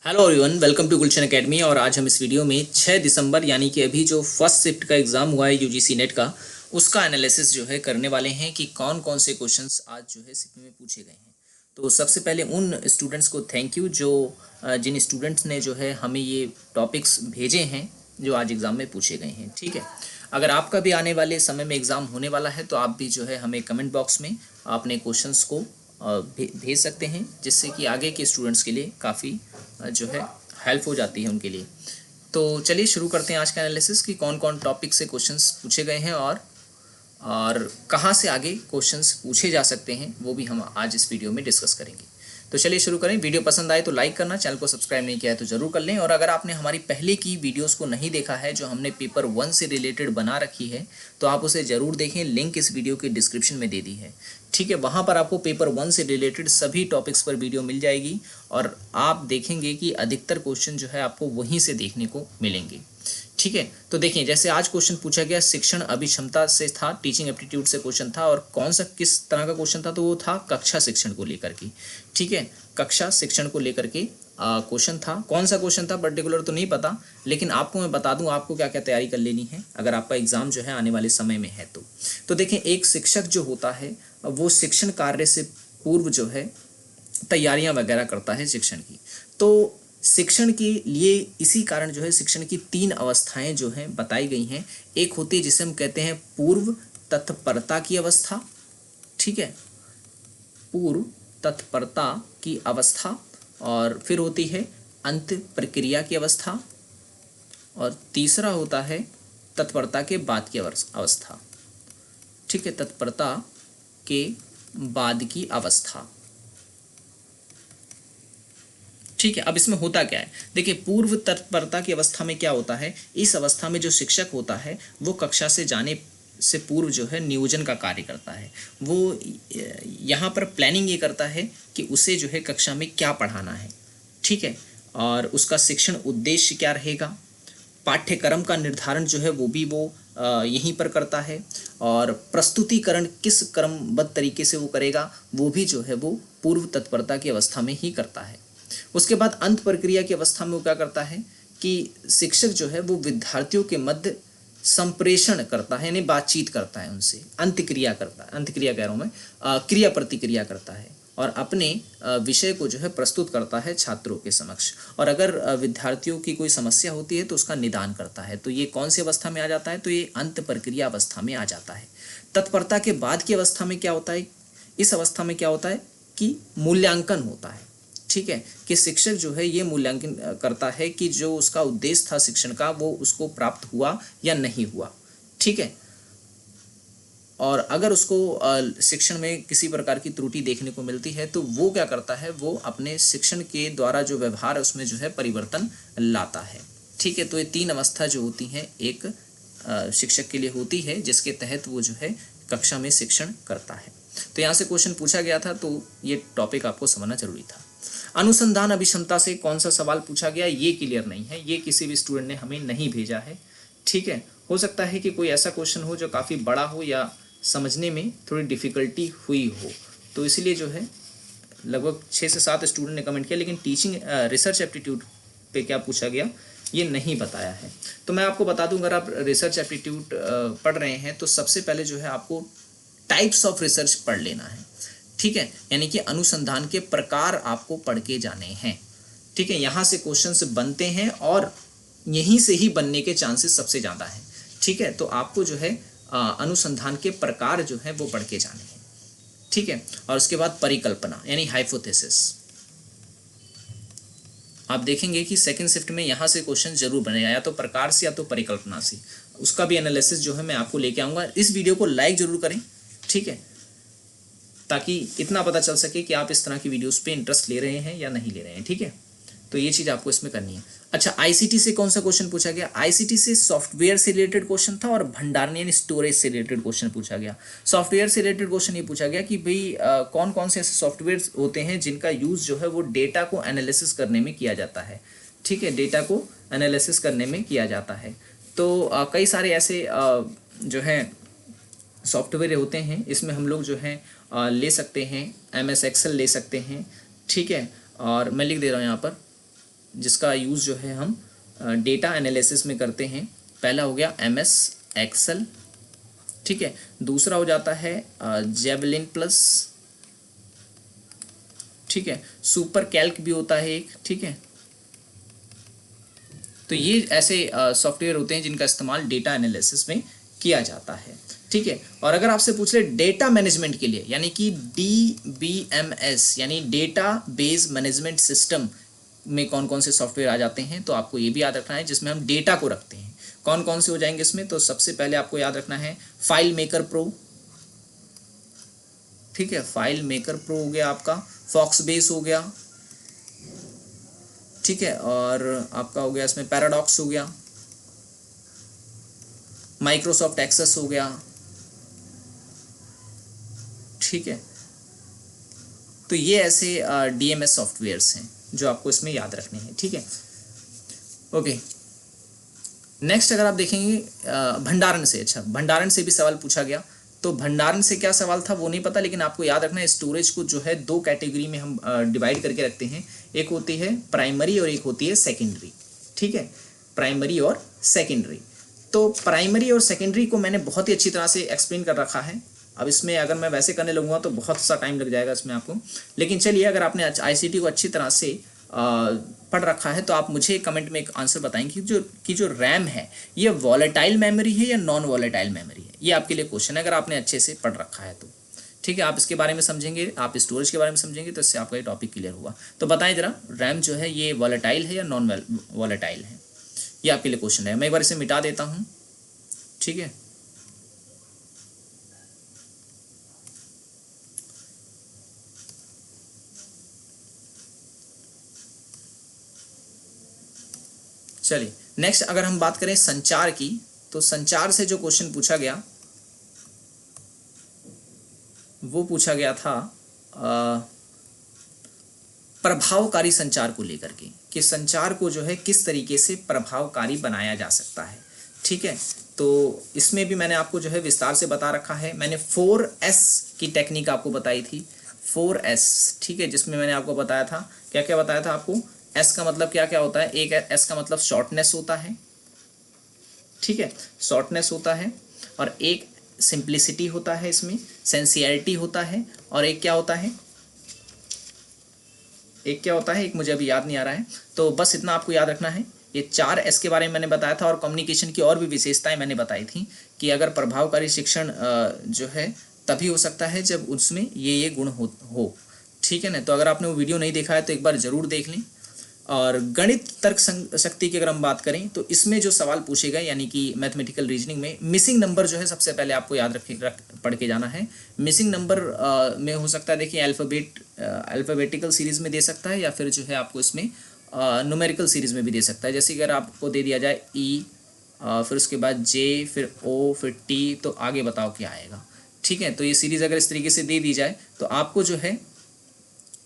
Hello everyone, welcome to Gulshan Academy. और आज हम इस वीडियो में 6 दिसंबर यानी कि अभी जो फर्स्ट शिफ्ट का एग्ज़ाम हुआ है यूजीसी नेट का, उसका एनालिसिस जो है करने वाले हैं कि कौन कौन से क्वेश्चंस आज जो है शिफ्ट में पूछे गए हैं। तो सबसे पहले उन स्टूडेंट्स को थैंक यू जो जिन स्टूडेंट्स ने जो है हमें ये टॉपिक्स भेजे हैं जो आज एग्ज़ाम में पूछे गए हैं। ठीक है, अगर आपका भी आने वाले समय में एग्ज़ाम होने वाला है तो आप भी जो है हमें कमेंट बॉक्स में अपने क्वेश्चंस को भेज सकते हैं, जिससे कि आगे के स्टूडेंट्स के लिए काफ़ी जो है हेल्प हो जाती है उनके लिए। तो चलिए शुरू करते हैं आज का एनालिसिस कि कौन कौन टॉपिक से क्वेश्चंस पूछे गए हैं और कहाँ से आगे क्वेश्चंस पूछे जा सकते हैं, वो भी हम आज इस वीडियो में डिस्कस करेंगे। तो चलिए शुरू करें। वीडियो पसंद आए तो लाइक करना, चैनल को सब्सक्राइब नहीं किया है तो ज़रूर कर लें। और अगर आपने हमारी पहले की वीडियोस को नहीं देखा है जो हमने पेपर 1 से रिलेटेड बना रखी है, तो आप उसे ज़रूर देखें। लिंक इस वीडियो के डिस्क्रिप्शन में दे दी है। ठीक है, वहाँ पर आपको पेपर 1 से रिलेटेड सभी टॉपिक्स पर वीडियो मिल जाएगी और आप देखेंगे कि अधिकतर क्वेश्चन जो है आपको वहीं से देखने को मिलेंगे। ठीक है, तो देखिए जैसे आज क्वेश्चन पूछा गया शिक्षण अभिक्षमता से था, टीचिंग एप्टीट्यूड से क्वेश्चन था। और कौन सा किस तरह का क्वेश्चन था, तो वो था कक्षा शिक्षण को लेकर के। ठीक है, कक्षा शिक्षण को लेकर के क्वेश्चन था। कौन सा क्वेश्चन था पर्टिकुलर तो नहीं पता, लेकिन आपको मैं बता दूं आपको क्या क्या तैयारी कर लेनी है अगर आपका एग्जाम जो है आने वाले समय में है तो देखिए, एक शिक्षक जो होता है वो शिक्षण कार्य से पूर्व जो है तैयारियां वगैरह करता है शिक्षण की। तो शिक्षण के लिए इसी कारण जो है शिक्षण की 3 अवस्थाएं जो हैं बताई गई हैं। एक होती है जिसे हम कहते हैं पूर्व तत्परता की अवस्था। ठीक है, पूर्व तत्परता की अवस्था। और फिर होती है अंत प्रक्रिया की अवस्था। और तीसरा होता है तत्परता के बाद की अवस्था। ठीक है, तत्परता के बाद की अवस्था। ठीक है, अब इसमें होता क्या है, देखिए पूर्व तत्परता की अवस्था में क्या होता है, इस अवस्था में जो शिक्षक होता है वो कक्षा से जाने से पूर्व जो है नियोजन का कार्य करता है। वो यहाँ पर प्लानिंग ये करता है कि उसे जो है कक्षा में क्या पढ़ाना है। ठीक है, और उसका शिक्षण उद्देश्य क्या रहेगा, पाठ्यक्रम का निर्धारण जो है वो भी वो यहीं पर करता है। और प्रस्तुतिकरण किस क्रमबद्ध तरीके से वो करेगा वो भी जो है वो पूर्व तत्परता की अवस्था में ही करता है। उसके बाद अंत प्रक्रिया की अवस्था में वो क्या करता है कि शिक्षक जो है वो विद्यार्थियों के मध्य संप्रेषण करता है, यानी बातचीत करता है उनसे, अंतक्रिया करता है, अंतक्रिया कह रहा हूँ मैं, क्रिया प्रतिक्रिया करता है और अपने विषय को जो है प्रस्तुत करता है छात्रों के समक्ष। और अगर विद्यार्थियों की कोई समस्या होती है तो उसका निदान करता है। तो ये कौन सी अवस्था में आ जाता है, तो ये अंत प्रक्रिया अवस्था में आ जाता है। तत्परता के बाद की अवस्था में क्या होता है, इस अवस्था में क्या होता है कि मूल्यांकन होता है। ठीक है, कि शिक्षक जो है ये मूल्यांकन करता है कि जो उसका उद्देश्य था शिक्षण का वो उसको प्राप्त हुआ या नहीं हुआ। ठीक है, और अगर उसको शिक्षण में किसी प्रकार की त्रुटि देखने को मिलती है तो वो क्या करता है, वो अपने शिक्षण के द्वारा जो व्यवहार है उसमें जो है परिवर्तन लाता है। ठीक है, तो ये 3 अवस्था जो होती हैं एक शिक्षक के लिए होती है जिसके तहत वो जो है कक्षा में शिक्षण करता है। तो यहाँ से क्वेश्चन पूछा गया था तो ये टॉपिक आपको समझना जरूरी था। अनुसंधान अभिक्षमता से कौन सा सवाल पूछा गया ये क्लियर नहीं है, ये किसी भी स्टूडेंट ने हमें नहीं भेजा है। ठीक है, हो सकता है कि कोई ऐसा क्वेश्चन हो जो काफ़ी बड़ा हो या समझने में थोड़ी डिफ़िकल्टी हुई हो, तो इसलिए जो है लगभग 6 से 7 स्टूडेंट ने कमेंट किया, लेकिन टीचिंग रिसर्च एप्टीट्यूड पे क्या पूछा गया ये नहीं बताया है। तो मैं आपको बता दूं, अगर आप रिसर्च एप्टीट्यूड पढ़ रहे हैं तो सबसे पहले जो है आपको टाइप्स ऑफ रिसर्च पढ़ लेना है। ठीक है, यानी कि अनुसंधान के प्रकार आपको पढ़ के जाने हैं। ठीक है, यहाँ से क्वेश्चंस बनते हैं और यहीं से ही बनने के चांसेस सबसे ज़्यादा हैं। ठीक है, तो आपको जो है अनुसंधान के प्रकार जो है वो पढ़ के जाने हैं। ठीक है, और उसके बाद परिकल्पना यानी हाइपोथेसिस। आप देखेंगे कि सेकंड शिफ्ट में यहाँ से क्वेश्चन जरूर बनेगा, या तो प्रकार से या तो परिकल्पना से। उसका भी एनालिसिस जो है मैं आपको लेके आऊँगा। इस वीडियो को लाइक जरूर करें, ठीक है, ताकि इतना पता चल सके कि आप इस तरह की वीडियोस पे इंटरेस्ट ले रहे हैं या नहीं ले रहे हैं। ठीक है, तो ये चीज़ आपको इसमें करनी है। अच्छा, आईसीटी से कौन सा क्वेश्चन पूछा गया, आईसीटी से सॉफ्टवेयर से रिलेटेड क्वेश्चन था और भंडारण यानी स्टोरेज से रिलेटेड क्वेश्चन पूछा गया। सॉफ्टवेयर से रिलेटेड क्वेश्चन ये पूछा गया कि भाई कौन कौन से ऐसे सॉफ्टवेयर होते हैं जिनका यूज़ जो है वो डेटा को एनालिसिस करने में किया जाता है। ठीक है, डेटा को एनालिसिस करने में किया जाता है। तो कई सारे ऐसे जो हैं सॉफ्टवेयर होते हैं, इसमें हम लोग जो है ले सकते हैं MS एक्सेल ले सकते हैं। ठीक है, और मैं लिख दे रहा हूँ यहाँ पर जिसका यूज़ जो है हम डेटा एनालिसिस में करते हैं। पहला हो गया MS एक्सेल, ठीक है। दूसरा हो जाता है जेवलिन प्लस, ठीक है। सुपर कैल्क भी होता है एक, ठीक है। तो ये ऐसे सॉफ्टवेयर होते हैं जिनका इस्तेमाल डेटा एनालिसिस में किया जाता है, ठीक है। और अगर आपसे पूछ ले डेटा मैनेजमेंट के लिए, यानी कि DBMS यानी डेटा बेस मैनेजमेंट सिस्टम में कौन कौन से सॉफ्टवेयर आ जाते हैं, तो आपको ये भी याद रखना है जिसमें हम डेटा को रखते हैं। कौन कौन से हो जाएंगे इसमें, तो सबसे पहले आपको याद रखना है फाइल मेकर प्रो, ठीक है। फाइल मेकर प्रो हो गया आपका, फॉक्स बेस हो गया, ठीक है। और आपका हो गया इसमें पैराडॉक्स हो गया, माइक्रोसॉफ्ट एक्सेस हो गया, ठीक है। तो ये ऐसे DMS सॉफ्टवेयर्स हैं जो आपको इसमें याद रखने हैं, ठीक है। ओके, नेक्स्ट अगर आप देखेंगे भंडारण से, अच्छा भंडारण से भी सवाल पूछा गया। तो भंडारण से क्या सवाल था वो नहीं पता, लेकिन आपको याद रखना है स्टोरेज को जो है दो कैटेगरी में हम डिवाइड करके रखते हैं। एक होती है प्राइमरी और एक होती है सेकेंडरी, ठीक है। प्राइमरी और सेकेंडरी, तो प्राइमरी और सेकेंडरी को मैंने बहुत ही अच्छी तरह से एक्सप्लेन कर रखा है। अब इसमें अगर मैं वैसे करने लगूंगा तो बहुत सा टाइम लग जाएगा इसमें आपको, लेकिन चलिए अगर आपने ICT को अच्छी तरह से पढ़ रखा है तो आप मुझे कमेंट में एक आंसर बताएंगे कि जो रैम है ये वॉलेटाइल मेमोरी है या नॉन वॉलेटाइल मेमोरी है। ये आपके लिए क्वेश्चन है अगर आपने अच्छे से पढ़ रखा है तो, ठीक है। आप इसके बारे में समझेंगे, आप स्टोरेज के बारे में समझेंगे, तो इससे आपका ये टॉपिक क्लियर हुआ। तो बताएं जरा, रैम जो है ये वॉलेटाइल है या नॉन वॉलेटाइल है, ये आपके लिए क्वेश्चन है। मैं एक बार इसे मिटा देता हूँ, ठीक है। चलिए नेक्स्ट अगर हम बात करें संचार की, तो संचार से जो क्वेश्चन पूछा गया वो पूछा गया था प्रभावकारी संचार को लेकर के, कि संचार को जो है किस तरीके से प्रभावकारी बनाया जा सकता है, ठीक है। तो इसमें भी मैंने आपको जो है विस्तार से बता रखा है। मैंने 4S की टेक्निक आपको बताई थी, 4S, ठीक है, जिसमें मैंने आपको बताया था, क्या क्या बताया था आपको। S का मतलब क्या क्या होता है, एक S का मतलब शॉर्टनेस होता है, ठीक है, शॉर्टनेस होता है। और एक सिंप्लिसिटी होता है, इसमें सेंसियरिटी होता है, और एक क्या होता है, एक मुझे अभी याद नहीं आ रहा है। तो बस इतना आपको याद रखना है। ये 4S के बारे में मैंने बताया था, और कम्युनिकेशन की और भी विशेषताएं मैंने बताई थी कि अगर प्रभावकारी शिक्षण जो है तभी हो सकता है जब उसमें ये गुण हो, ठीक है ना। तो अगर आपने वो वीडियो नहीं देखा है तो एक बार ज़रूर देख लें। और गणित तर्क शक्ति की अगर हम बात करें तो इसमें जो सवाल पूछे गए, यानी कि मैथमेटिकल रीजनिंग में मिसिंग नंबर जो है सबसे पहले आपको याद पढ़ के जाना है। मिसिंग नंबर में हो सकता है, देखिए अल्फ़ाबेटिकल सीरीज़ में दे सकता है, या फिर जो है आपको इसमें न्यूमेरिकल सीरीज़ में भी दे सकता है। जैसे अगर आपको दे दिया जाए E, फिर उसके बाद J, फिर O, फिर T, तो आगे बताओ क्या आएगा, ठीक है। तो ये सीरीज़ अगर इस तरीके से दे दी जाए तो आपको जो है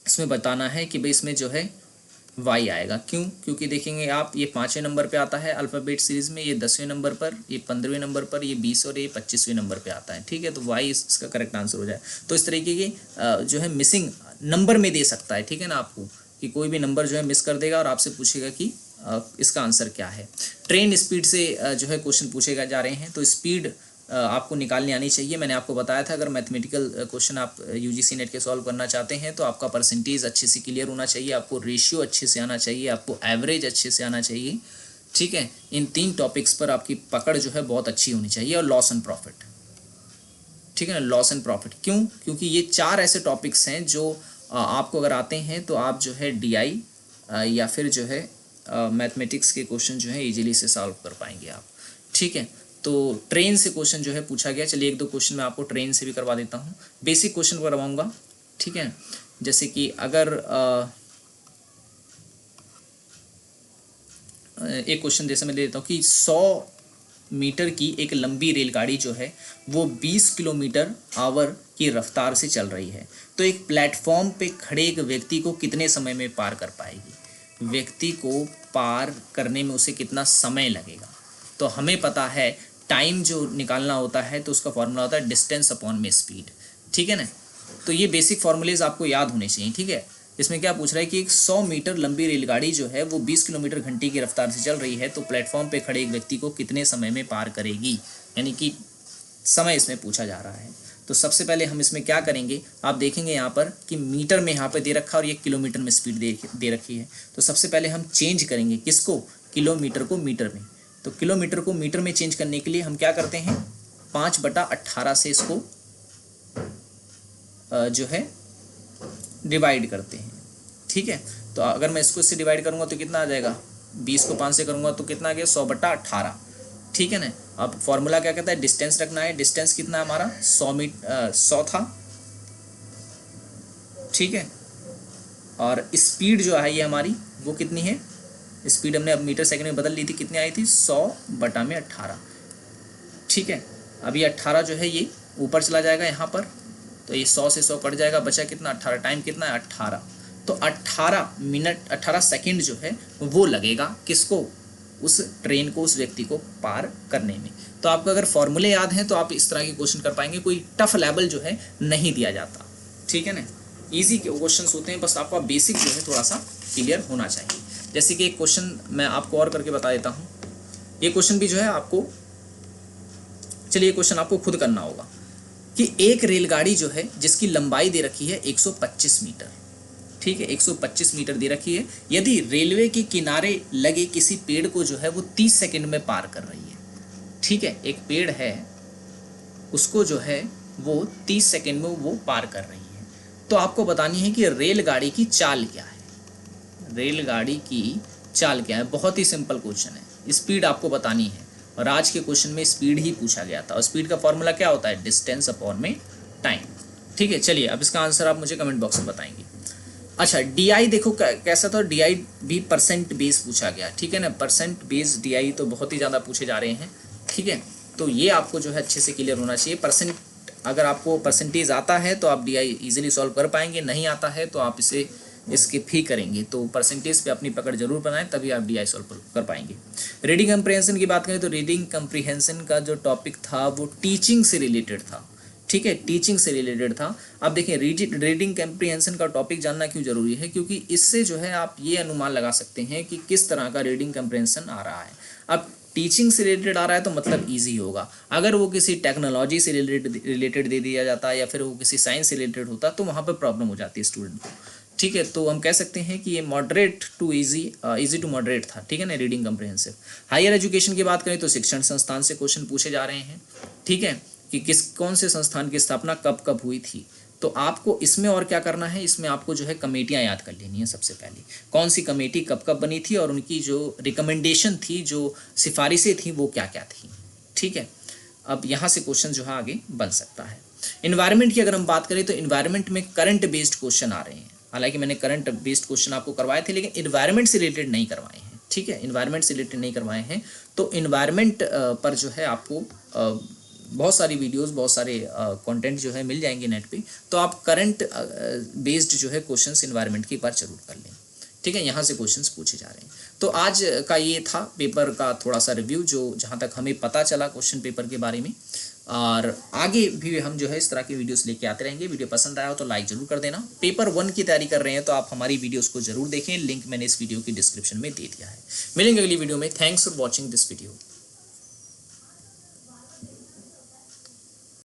इसमें बताना है कि भाई इसमें जो है Y आएगा। क्यों? क्योंकि देखेंगे आप, ये 5वें नंबर पे आता है अल्फ़ाबेट सीरीज़ में, ये 10वें नंबर पर, ये 15वें नंबर पर, ये 20 और ये 25वें नंबर पे आता है, ठीक है। तो Y इसका करेक्ट आंसर हो जाए। तो इस तरीके की जो है मिसिंग नंबर में दे सकता है, ठीक है ना, आपको कि कोई भी नंबर जो है मिस कर देगा और आपसे पूछेगा कि इसका आंसर क्या है। ट्रेन स्पीड से जो है क्वेश्चन पूछे जा रहे हैं, तो स्पीड आपको निकालनी आनी चाहिए। मैंने आपको बताया था अगर मैथमेटिकल क्वेश्चन आप UGC नेट के सॉल्व करना चाहते हैं तो आपका परसेंटेज अच्छे से क्लियर होना चाहिए, आपको रेशियो अच्छे से आना चाहिए, आपको एवरेज अच्छे से आना चाहिए, ठीक है। इन 3 टॉपिक्स पर आपकी पकड़ जो है बहुत अच्छी होनी चाहिए। और लॉस एंड प्रॉफिट, ठीक है ना, लॉस एंड प्रॉफिट। क्यों? क्योंकि ये 4 ऐसे टॉपिक्स हैं जो आपको अगर आते हैं तो आप जो है DI या फिर जो है मैथमेटिक्स के क्वेश्चन जो है ईजिली से सॉल्व कर पाएंगे आप, ठीक है। तो ट्रेन से क्वेश्चन जो है पूछा गया। चलिए 1-2 क्वेश्चन मैं आपको ट्रेन से भी करवा देता हूँ, बेसिक क्वेश्चन करवाऊँगा, ठीक है। जैसे कि अगर एक क्वेश्चन जैसे मैं ले लेता हूँ कि 100 मीटर की एक लंबी रेलगाड़ी जो है वो 20 किलोमीटर आवर की रफ्तार से चल रही है, तो एक प्लेटफॉर्म पे खड़े एक व्यक्ति को कितने समय में पार कर पाएगी। व्यक्ति को पार करने में उसे कितना समय लगेगा। तो हमें पता है टाइम जो निकालना होता है तो उसका फॉर्मूला होता है डिस्टेंस अपॉन में स्पीड, ठीक है ना। तो ये बेसिक फॉर्मूलेज आपको याद होने चाहिए, ठीक है। इसमें क्या पूछ रहा है कि एक 100 मीटर लंबी रेलगाड़ी जो है वो 20 किलोमीटर घंटे की रफ्तार से चल रही है, तो प्लेटफॉर्म पे खड़े एक व्यक्ति को कितने समय में पार करेगी, यानी कि समय इसमें पूछा जा रहा है। तो सबसे पहले हम इसमें क्या करेंगे, आप देखेंगे यहाँ पर कि मीटर में यहाँ पर दे रखा है और ये किलोमीटर में स्पीड दे रखी है। तो सबसे पहले हम चेंज करेंगे किसको, किलोमीटर को मीटर में। तो किलोमीटर को मीटर में चेंज करने के लिए हम क्या करते हैं, 5/18 से इसको जो है डिवाइड करते हैं। ठीक है, तो अगर मैं इसको इससे डिवाइड करूँगा तो कितना आ जाएगा, 20 को 5 से करूँगा तो कितना आ गया, 100/18। ठीक है ना। अब फॉर्मूला क्या कहता है, डिस्टेंस रखना है। डिस्टेंस कितना है हमारा, 100 था। ठीक है, और स्पीड जो है ये हमारी वो कितनी है, स्पीड हमने अब मीटर सेकंड में बदल ली थी, कितनी आई थी, 100/18। ठीक है, अब ये 18 जो है ये ऊपर चला जाएगा यहाँ पर, तो ये 100 से 100 कट जाएगा, बचा कितना, 18। टाइम कितना है, 18। तो 18 मिनट 18 सेकंड जो है वो लगेगा किसको, उस ट्रेन को, उस व्यक्ति को पार करने में। तो आपको अगर फॉर्मूले याद हैं तो आप इस तरह के क्वेश्चन कर पाएंगे, कोई टफ लेवल जो है नहीं दिया जाता। ठीक है ना, ईजी के क्वेश्चन होते हैं, बस आपका बेसिक जो है थोड़ा सा क्लियर होना चाहिए। जैसे कि एक क्वेश्चन मैं आपको और करके बता देता हूँ, ये क्वेश्चन भी जो है आपको, चलिए क्वेश्चन आपको खुद करना होगा कि एक रेलगाड़ी जो है जिसकी लंबाई दे रखी है 125 मीटर। ठीक है, 125 मीटर दे रखी है, यदि रेलवे के किनारे लगे किसी पेड़ को जो है वो 30 सेकंड में पार कर रही है। ठीक है, एक पेड़ है, उसको जो है वो 30 सेकंड में वो पार कर रही है। तो आपको बतानी है कि रेलगाड़ी की चाल क्या है, रेलगाड़ी की चाल क्या है। बहुत ही सिंपल क्वेश्चन है, स्पीड आपको बतानी है, और आज के क्वेश्चन में स्पीड ही पूछा गया था, और स्पीड का फॉर्मूला क्या होता है, डिस्टेंस अपॉन में टाइम। ठीक है, चलिए अब इसका आंसर आप मुझे कमेंट बॉक्स में बताएंगे। अच्छा, DI देखो कैसा था, DI भी परसेंट बेस पूछा गया। ठीक है ना, परसेंट बेस DI तो बहुत ही ज़्यादा पूछे जा रहे हैं। ठीक है, तो ये आपको जो है अच्छे से क्लियर होना चाहिए। परसेंट, अगर आपको परसेंटेज आता है तो आप DI इजीली सॉल्व कर पाएंगे, नहीं आता है तो आप इसे स्किप ही करेंगे। तो परसेंटेज पे अपनी पकड़ जरूर बनाएं, तभी आप DI सॉल्व कर पाएंगे। रीडिंग कंप्रीहेंशन की बात करें तो रीडिंग कंप्रीहेंशन का जो टॉपिक था वो टीचिंग से रिलेटेड था। ठीक है, टीचिंग से रिलेटेड था। अब देखिए, रीडिंग कंप्रीहेंशन का टॉपिक जानना क्यों जरूरी है, क्योंकि इससे जो है आप ये अनुमान लगा सकते हैं कि किस तरह का रीडिंग कंप्रीहेंशन आ रहा है। अब टीचिंग से रिलेटेड आ रहा है तो मतलब इजी होगा। अगर वो किसी टेक्नोलॉजी से रिलेटेड दे दिया जाता है या फिर वो किसी साइंस से रिलेटेड होता तो वहाँ पर प्रॉब्लम हो जाती है स्टूडेंट को। ठीक है, तो हम कह सकते हैं कि ये moderate to easy to moderate था। ठीक है ना, रीडिंग कंप्रीहेंसिव। हायर एजुकेशन की बात करें तो शिक्षण संस्थान से क्वेश्चन पूछे जा रहे हैं। ठीक है, कि कौन से संस्थान की स्थापना कब कब हुई थी। तो आपको इसमें और क्या करना है, इसमें आपको जो है कमेटियां याद कर लेनी है। सबसे पहले कौन सी कमेटी कब कब बनी थी और उनकी जो रिकमेंडेशन थी, जो सिफारिशें थी, वो क्या क्या थी। ठीक है, अब यहाँ से क्वेश्चन जो है आगे बन सकता है। इन्वायरमेंट की अगर हम बात करें तो इन्वायरमेंट में करंट बेस्ड क्वेश्चन आ रहे हैं। हालांकि मैंने करंट बेस्ड क्वेश्चन आपको करवाए थे, लेकिन इन्वायरमेंट से रिलेटेड नहीं करवाए हैं। ठीक है, इन्वायरमेंट से रिलेटेड नहीं करवाए हैं। तो इन्वायरमेंट पर जो है आपको बहुत सारी वीडियोस, बहुत सारे कंटेंट जो है मिल जाएंगे नेट पे। तो आप करंट बेस्ड जो है क्वेश्चंस इन्वायरमेंट के बार जरूर कर लें। ठीक है, यहाँ से क्वेश्चंस पूछे जा रहे हैं। तो आज का ये था पेपर का थोड़ा सा रिव्यू, जो जहाँ तक हमें पता चला क्वेश्चन पेपर के बारे में। और आगे भी हम जो है इस तरह की वीडियोस लेके आते रहेंगे। वीडियो पसंद आया हो तो लाइक जरूर कर देना। पेपर 1 की तैयारी कर रहे हैं तो आप हमारी वीडियोस को जरूर देखें, लिंक मैंने इस वीडियो की डिस्क्रिप्शन में दे दिया है। मिलेंगे अगली वीडियो में। Thanks for watching this video.